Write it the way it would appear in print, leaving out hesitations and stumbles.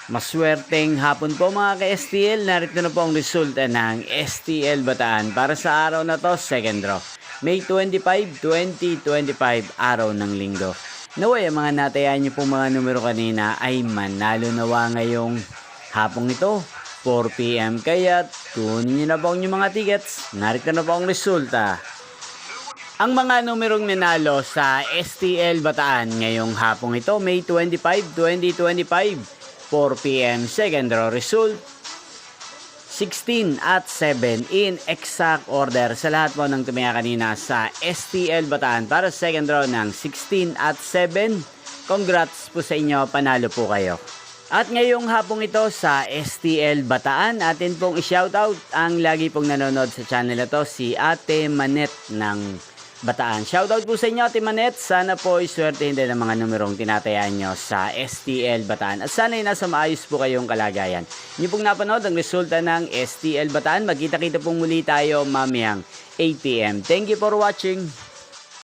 Maswerteng hapon po mga ka-STL. Narito na po ang resulta ng STL Bataan para sa araw na to, second draw. May 25, 2025, araw ng linggo. Naway, ang mga natayaan niyo pong mga numero kanina ay manalo nawa ngayong hapong ito, 4 PM. Kaya kunin niyo na po ang inyong mga tickets. Narito na po ang resulta. Ang mga numerong nanalo sa STL Bataan ngayong hapong ito, May 25, 2025, 4 PM, second draw result 16 at 7 in exact order sa lahat po ng tumaya kanina sa STL Bataan para sa second draw ng 16 at 7. Congrats po sa inyo, panalo po kayo. At ngayong hapong ito sa STL Bataan, atin pong i-shoutout ang lagi pong nanonood sa channel na to, si Ate Manet ng Bataan. Shoutout po sa inyo, Ate Manet. Sana po iswertehin din ang mga numerong tinatayaan nyo sa STL Bataan. At sana ay nasa maayos po kayong kalagayan. Inyo pong napanood ang resulta ng STL Bataan. Magkita-kita pong muli tayo mamayang 8 PM. Thank you for watching.